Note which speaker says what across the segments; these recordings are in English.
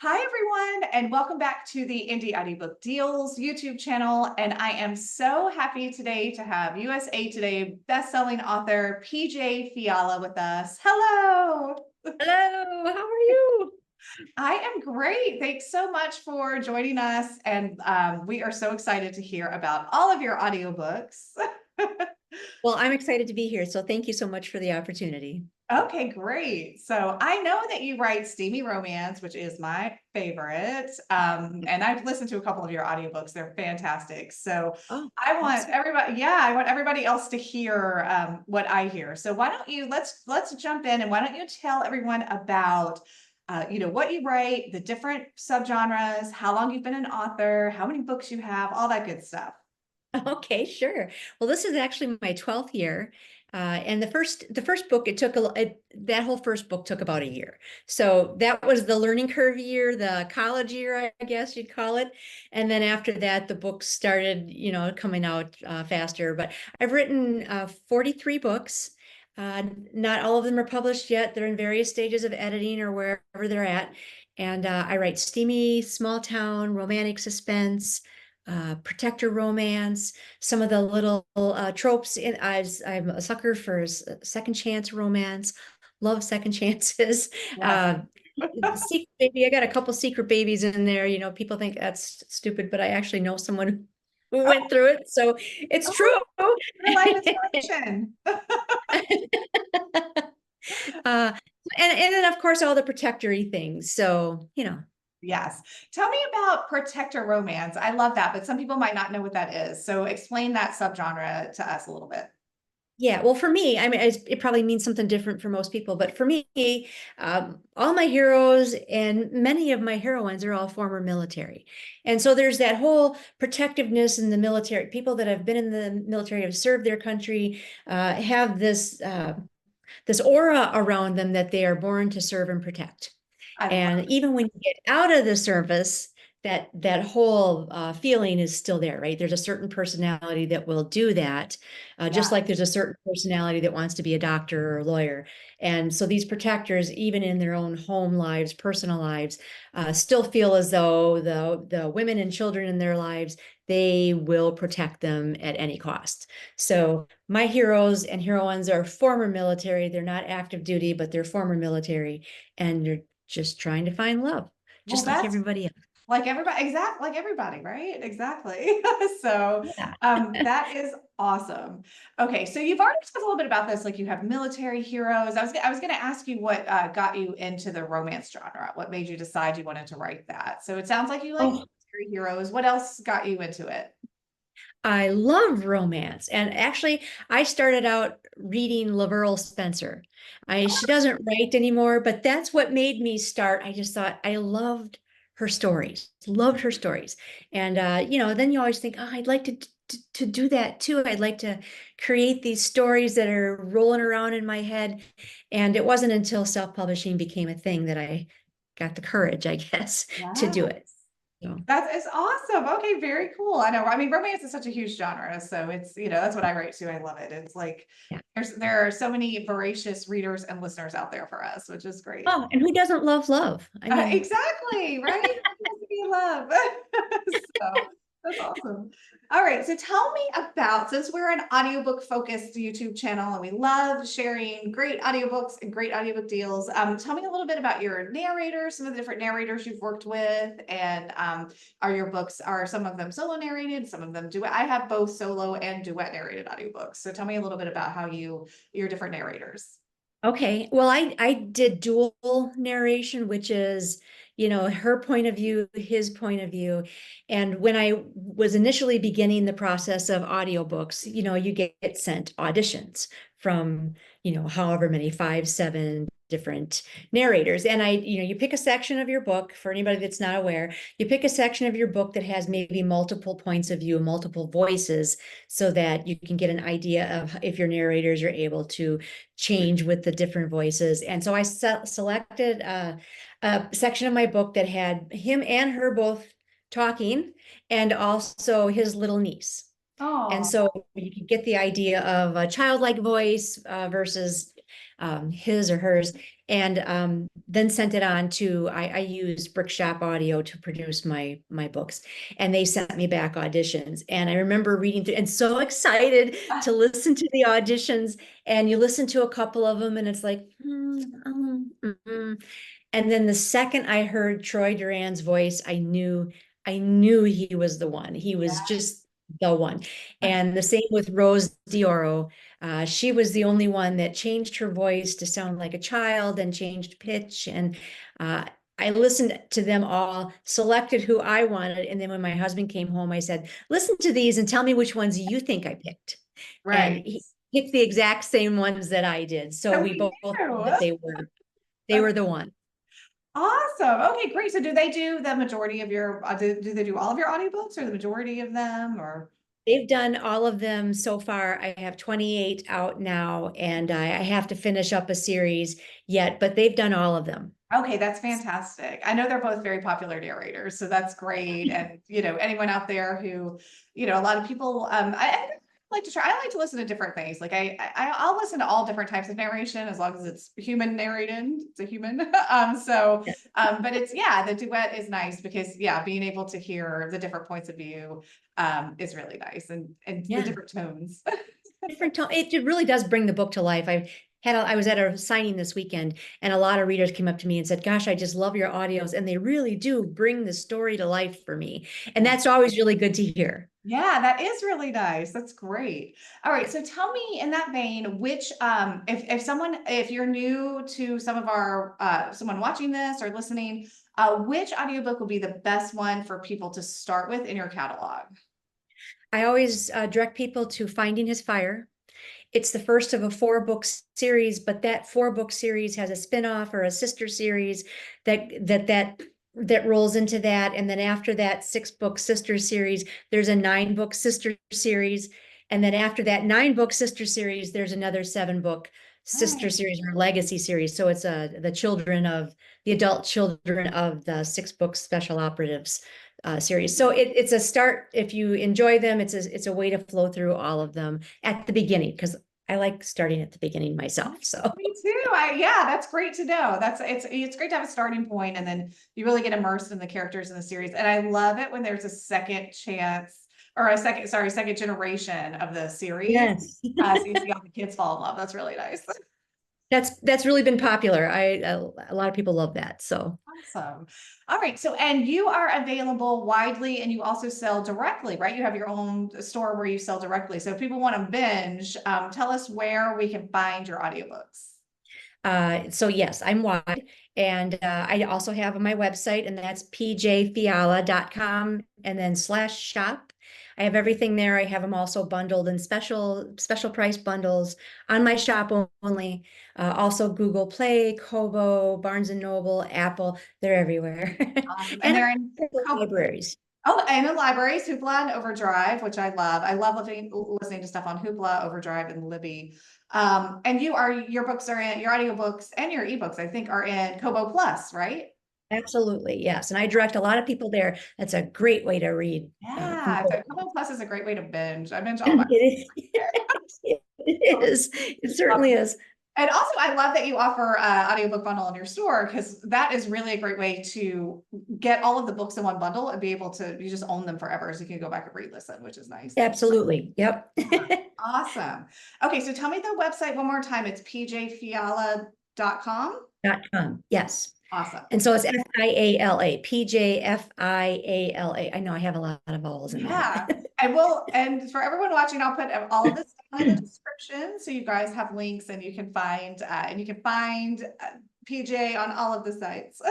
Speaker 1: Hi, everyone, and welcome back to the Indie Audiobook Deals YouTube channel. And I am so happy today to have USA Today bestselling author PJ Fiala with us. Hello.
Speaker 2: Hello, how are you?
Speaker 1: I am great. Thanks so much for joining us. And we are so excited to hear about all of your audiobooks.
Speaker 2: Well, I'm excited to be here, so thank you so much for the opportunity.
Speaker 1: Okay, great. So I know that you write steamy romance, which is my favorite. And I've listened to a couple of your audiobooks. They're fantastic. So
Speaker 2: Oh,
Speaker 1: I want
Speaker 2: awesome.
Speaker 1: everybody, yeah, I want everybody else to hear what I hear. So why don't you let's jump in and why don't you tell everyone about what you write, the different subgenres, how long you've been an author, how many books you have, all that good stuff.
Speaker 2: Okay, sure. Well, this is actually my 12th year. And the first book, that whole first book took about a year. So that was the learning curve year, the college year, I guess you'd call it. And then after that, the books started, coming out faster. But I've written 43 books. Not all of them are published yet. They're in various stages of editing or wherever they're at. And I write steamy, small town, romantic suspense, protector romance, some of the little tropes. I'm a sucker for second chance romance, love second chances.
Speaker 1: Yes.
Speaker 2: Uh, Secret baby, I got a couple secret babies in there. People think that's stupid, but I actually know someone who
Speaker 1: Oh,
Speaker 2: went through it, so it's true.
Speaker 1: oh, real life inspiration.
Speaker 2: uh, and then of course all the protectory things. So
Speaker 1: Yes. Tell me about protector romance. I love that, but some people might not know what that is. So explain that subgenre to us a little bit.
Speaker 2: Yeah, well, for me, I mean, it probably means something different for most people, but for me, all my heroes and many of my heroines are all former military. And so there's that whole protectiveness in the military. People that have been in the military, have served their country, have this aura around them that they are born to serve and protect.
Speaker 1: I love
Speaker 2: And even when you get out of the service, that whole feeling is still there, right? There's a certain personality that will do that, just
Speaker 1: Yeah.
Speaker 2: like there's a certain personality that wants to be a doctor or a lawyer. And so these protectors, even in their own home lives, personal lives, still feel as though the women and children in their lives, they will protect them at any cost. So my heroes and heroines are former military. They're not active duty, but they're former military, and they're just trying to find love,
Speaker 1: Well,
Speaker 2: just like
Speaker 1: that's
Speaker 2: everybody else.
Speaker 1: like everybody, like everybody, right? Exactly. So
Speaker 2: Yeah.
Speaker 1: that is awesome. Okay, so you've already talked a little bit about this, like you have military heroes. I was going to ask you what got you into the romance genre. What made you decide you wanted to write that? So it sounds like you like
Speaker 2: Oh,
Speaker 1: military heroes. What else got you into it?
Speaker 2: I love romance. And actually, I started out reading Laverne Spencer. She doesn't write anymore, but that's what made me start. I just thought I loved her stories. And then you always think, oh, I'd like to do that too. I'd like to create these stories that are rolling around in my head. And it wasn't until self-publishing became a thing that I got the courage, I guess, to do it.
Speaker 1: Yes.
Speaker 2: So,
Speaker 1: It's awesome. Okay, very cool. I know. I mean, romance is such a huge genre, so that's what I write too. I love it. It's like
Speaker 2: yeah.
Speaker 1: there are so many voracious readers and listeners out there for us, which is great.
Speaker 2: Oh, and who doesn't love love? I mean,
Speaker 1: Exactly, right? Who wants to be in love. So that's awesome. All right, so tell me about, since we're an audiobook focused YouTube channel and we love sharing great audiobooks and great audiobook deals, tell me a little bit about your narrators, some of the different narrators you've worked with, and are some of them solo narrated, some of them duet? I have both solo and duet narrated audiobooks. So tell me a little bit about your different narrators.
Speaker 2: okay. Well, I did dual narration, which is, her point of view, his point of view. And when I was initially beginning the process of audiobooks, you get sent auditions from, however many, 5, 7 different narrators. And you pick a section of your book. For anybody that's not aware, you pick a section of your book that has maybe multiple points of view, multiple voices, so that you can get an idea of if your narrators are able to change with the different voices. And so I selected a section of my book that had him and her both talking, and also his little niece. And
Speaker 1: Oh,
Speaker 2: so you can get the idea of a childlike voice versus his or hers, and then sent it on to, I used Brickshop Audio to produce my books, and they sent me back auditions. And I remember reading through and so excited to listen to the auditions, and you listen to a couple of them and it's like, and then the second I heard Troy Duran's voice, I knew he was the one. He was just the one. And the same with Rose Dioro. She was the only one that changed her voice to sound like a child and changed pitch. And I listened to them all, selected who I wanted. And then when my husband came home, I said, listen to these and tell me which ones you think I picked. And
Speaker 1: Right.
Speaker 2: he picked the exact same ones that I did. So
Speaker 1: So
Speaker 2: we
Speaker 1: we
Speaker 2: both knew
Speaker 1: do.
Speaker 2: that they were the one.
Speaker 1: Awesome. Okay, great. So do they do the majority of your, do they do all of your audiobooks or the majority of them or?
Speaker 2: They've done all of them so far. I have 28 out now, and I have to finish up a series yet, but they've done all of them.
Speaker 1: Okay, that's fantastic. I know they're both very popular narrators, so that's great. And anyone out there who, a lot of people, I like to try. I like to listen to different things. Like I'll listen to all different types of narration as long as it's human narrated. It's a human.
Speaker 2: Yeah.
Speaker 1: But the duet is nice because being able to hear the different points of view, is really nice and the
Speaker 2: Yeah.
Speaker 1: different tones.
Speaker 2: Different tone. It really does bring the book to life. I was at a signing this weekend, and a lot of readers came up to me and said, gosh, I just love your audios. And they really do bring the story to life for me. And that's always really good to hear.
Speaker 1: Yeah, that is really nice. That's great. All right. So tell me in that vein, which if you're new to some of our someone watching this or listening, which audiobook will be the best one for people to start with in your catalog?
Speaker 2: I always direct people to Finding His Fire. It's the first of a 4-book series, but that 4-book series has a spinoff or a sister series that rolls into that. And then after that 6-book sister series, there's a 9-book sister series. And then after that 9-book sister series, there's another 7-book sister
Speaker 1: Nice.
Speaker 2: series or legacy series. So it's the adult children of the 6-book special operatives series. So it's a start. If you enjoy them, it's a way to flow through all of them at the beginning, because I like starting at the beginning myself. So
Speaker 1: Me too. That's great to know. It's great to have a starting point and then you really get immersed in the characters in the series. And I love it when there's a second chance or second generation of the series.
Speaker 2: yes,
Speaker 1: So you see all the kids fall in love. That's really nice.
Speaker 2: that's really been popular. A lot of people love that. So
Speaker 1: Awesome. All right. So, and you are available widely and you also sell directly, right? You have your own store where you sell directly. So if people want to binge, tell us where we can find your audiobooks.
Speaker 2: So yes, I'm wide. And I also have my website, and that's pjfiala.com and then /shop. I have everything there. I have them also bundled in special price bundles on my shop only. Also Google Play, Kobo, Barnes and Noble, Apple, they're everywhere.
Speaker 1: Awesome. And
Speaker 2: And
Speaker 1: they're in
Speaker 2: libraries.
Speaker 1: Oh, and the libraries, Hoopla and Overdrive, which I love. I love listening to stuff on Hoopla, Overdrive, and Libby. And your books are in your audiobooks and your ebooks, I think, are in Kobo Plus, right?
Speaker 2: Absolutely, yes. And I direct a lot of people there. That's a great way to read from
Speaker 1: Yeah, so
Speaker 2: Kobo.
Speaker 1: Kobo Plus is a great way to binge. I binge all my.
Speaker 2: It is. It is. It certainly is.
Speaker 1: And also, I love that you offer audiobook bundle in your store because that is really a great way to get all of the books in one bundle and be able to, you just own them forever. So you can go back and re-listen, which is nice.
Speaker 2: Absolutely. Yep.
Speaker 1: Awesome. Okay, so tell me the website one more time. It's pjfiala.com.
Speaker 2: .com. Yes.
Speaker 1: Awesome.
Speaker 2: And so it's Fiala, PJFIALA. I know I have a lot of vowels in
Speaker 1: Yeah,
Speaker 2: that.
Speaker 1: and for everyone watching, I'll put all of this down in the description so you guys have links and you can find PJ on all of the sites.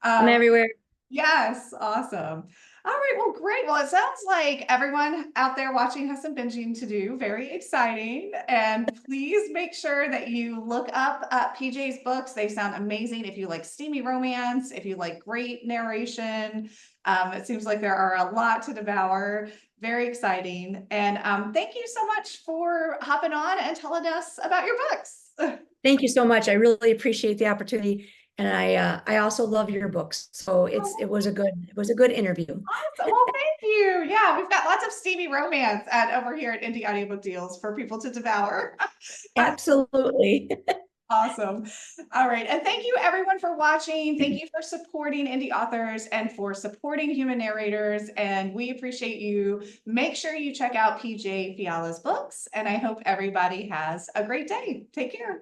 Speaker 2: I'm
Speaker 1: Um,
Speaker 2: everywhere.
Speaker 1: Yes, awesome. All right, well, great. Well, it sounds like everyone out there watching has some binging to do. Very exciting. And please make sure that you look up PJ's books. They sound amazing. If you like steamy romance, if you like great narration, it seems like there are a lot to devour. Very exciting. And thank you so much for hopping on and telling us about your books.
Speaker 2: Thank you so much. I really appreciate the opportunity. And I also love your books. So it was a good interview.
Speaker 1: Awesome. Well, thank you. Yeah, we've got lots of steamy romance over here at Indie Audiobook Deals for people to devour.
Speaker 2: Absolutely.
Speaker 1: Awesome. All right. And thank you everyone for watching. Thank you for supporting indie authors and for supporting human narrators. And we appreciate you. Make sure you check out PJ Fiala's books. And I hope everybody has a great day. Take care.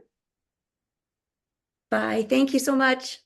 Speaker 2: Bye. Thank you so much.